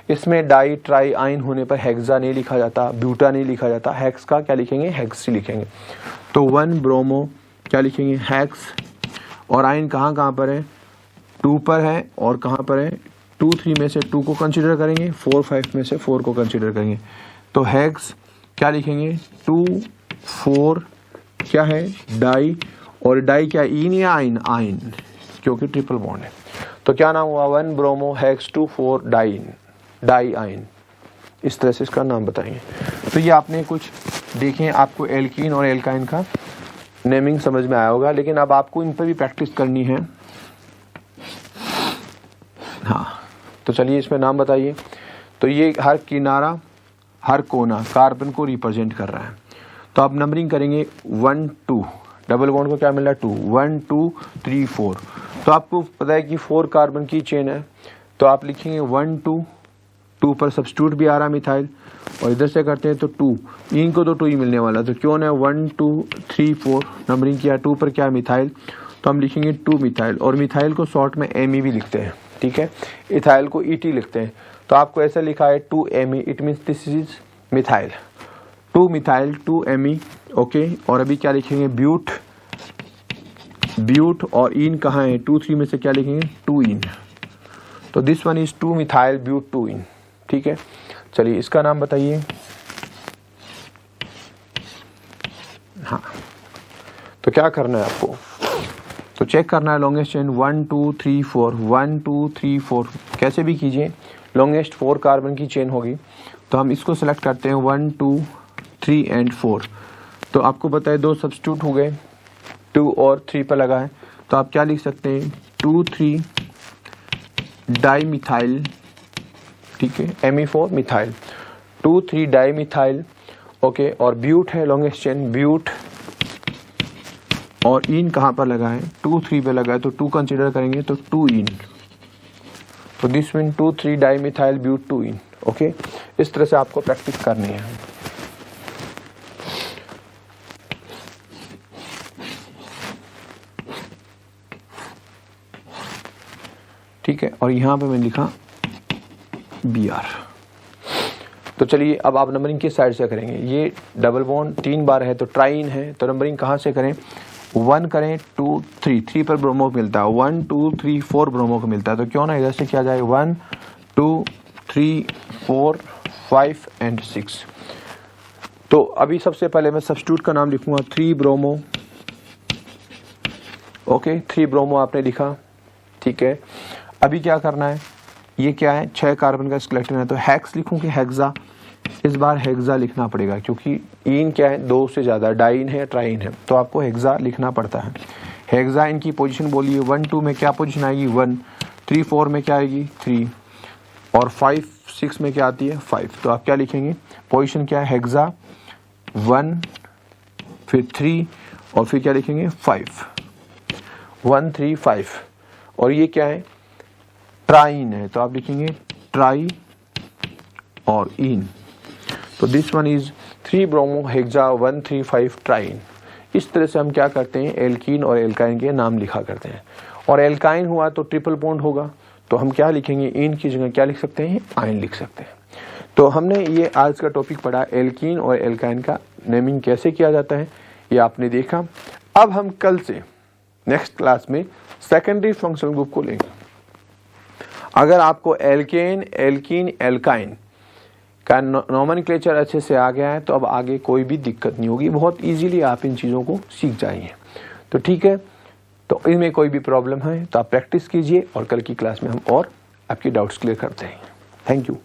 [SPEAKER 1] इसमें डाई ट्राई आइन होने पर हेक्सा नहीं लिखा जाता, ब्यूटा नहीं लिखा जाता, हेक्स का क्या लिखेंगे, हेक्स ही लिखेंगे। तो 1 ब्रोमो क्या लिखेंगे, हेक्स। और आइन कहाँ कहाँ पर है, 2 पर है, और कहाँ पर है, 2 3 में से 2 को कंसीडर करेंगे, 4 5 में से 4 को कंसीडर करेंगे। तो हेक्स क्या लिखेंगे, 2 4 क्या है, डाई, और डाई क्या, इन या आइन, आइन, क्योंकि ट्रिपल बॉन्ड है। तो क्या नाम हुआ, 1 ब्रोमो हेक्स 2 4 डाइन, डाई आइन। इस तरह से इसका नाम बताएंगे। तो ये आपने कुछ देखें, आपको एल्कीन और एल्काइन का नेमिंग समझ में आया होगा, लेकिन अब आपको इन पर भी प्रैक्टिस करनी है। हाँ, तो चलिए इसमें नाम बताइए। तो ये हर किनारा, हर कोना कार्बन को रिप्रेजेंट कर रहा है। तो आप नंबरिंग करेंगे 1 2, डबल बॉन्ड को क्या मिल रहा है, 2, 1 2 3 4। तो आपको पता है कि 4 कार्बन की चेन है, तो आप लिखेंगे 1 2, 2 पर सब्स्टिट्यूट भी आ रहा मिथाइल, और इधर से करते हैं तो 2, इनको तो 2 ही मिलने वाला, तो क्यों ना 1 2 3 4 नंबरिंग किया। 2 पर क्या मिथाइल, तो हम लिखेंगे 2 मिथाइल, और मिथाइल को शॉर्ट में एमी भी लिखते हैं। ठीक है, इथाइल को ईटी लिखते हैं। तो आपको ऐसा लिखा है 2 एमी, it means this is methyl, 2 methyl 2 एमी। ओके, और अभी क्या लिखेंगे, ब्यूट, ब्यूट और इन कहाँ है, 2 3 में से क्या लिखेंगे, 2 इन। तो this one is 2 methyl but 2 ene. ठीक है, चलिए इसका नाम बताइए। हाँ, तो क्या करना है आपको, तो चेक करना है लॉन्गेस्ट चेन 1 2 3 4, 1 2 3 4, कैसे भी कीजिए, लॉन्गेस्ट 4 कार्बन की चेन होगी। तो हम इसको सेलेक्ट करते हैं 1 2 3 एंड 4। तो आपको पता है 2 सब्स्टिट्यूट हो गए, 2 और 3 पर लगा है, तो आप क्या लिख सकते हैं, 2 3 डाई मिथाइल। ठीक है, Me4 methyl, 2 3 di methyl. Okay, और ब्यूट है लॉन्गेस्ट चेन, ब्यूट, और इन कहाँ पर लगा है, 2 3 पे लगा है, तो 2 कंसीडर करेंगे तो 2 इन। तो this mean 2 3 dimethyl but 2 ene. Okay, इस तरह से आपको प्रैक्टिस करनी है। ठीक है, और यहाँ पे मैंने लिखा Br। तो चलिए अब आप नंबरिंग किस साइड से करेंगे, ये डबल बॉन्ड 3 बार है तो ट्राइन है, तो नंबरिंग कहाँ से करें, 1 करें 2 3, 3 पर ब्रोमो को मिलता है, 1 2 3 4 ब्रोमो को मिलता है, तो क्यों ना इधर से किया जाए 1 2 3 4 5 एंड 6। तो अभी सबसे पहले मैं सब्स्टिट्यूट का नाम लिखूंगा 3 ब्रोमो। ओके 3 ब्रोमो आपने लिखा, ठीक है। अभी क्या करना है, ये क्या है 6 कार्बन का स्केलेटन है, तो हेक्स लिखूं कि हेक्सा, इस बार हेक्सा लिखना पड़ेगा क्योंकि इन क्या है 2 से ज़्यादा, डाइन है ट्राइन है, तो आपको हेक्सा लिखना पड़ता है। हेक्सा इनकी पोजीशन बोलिए, 1 2 में क्या पोजीशन आएगी 1, 3 4 में क्या आएगी 3 और 5 6 में क्या आती है 5। तो आप क्या लिखेंगे, पोजीशन क्या है हेक्सा 1 फिर 3 और फिर क्या लिखेंगे 5, 1 3 5 और ये क्या है ट्राइन है, तो आप लिखेंगे ट्राई और इन। तो this one is 3 bromo hexa 1 3 5 ट्राइन। इस तरह से हम क्या करते हैं, एल्कीन और एल्काइन के नाम लिखा करते हैं। और एल्काइन हुआ तो ट्रिपल बॉन्ड होगा, तो हम क्या लिखेंगे, इन की जगह क्या लिख सकते हैं, आइन लिख सकते हैं। तो हमने ये आज का टॉपिक पढ़ा, एल्कीन और एल्काइन का नेमिंग कैसे किया जाता है, ये आपने देखा। अब हम कल से नेक्स्ट क्लास में सेकेंडरी फंक्शनल ग्रुप को लेंगे। अगर आपको एल्केन एल्कीन एल्काइन का नोमेनक्लेचर अच्छे से आ गया है तो अब आगे कोई भी दिक्कत नहीं होगी, बहुत इजीली आप इन चीज़ों को सीख जाएंगे। तो ठीक है, तो इनमें कोई भी प्रॉब्लम है तो आप प्रैक्टिस कीजिए और कल की क्लास में हम और आपकी डाउट्स क्लियर करते हैं। Thank you.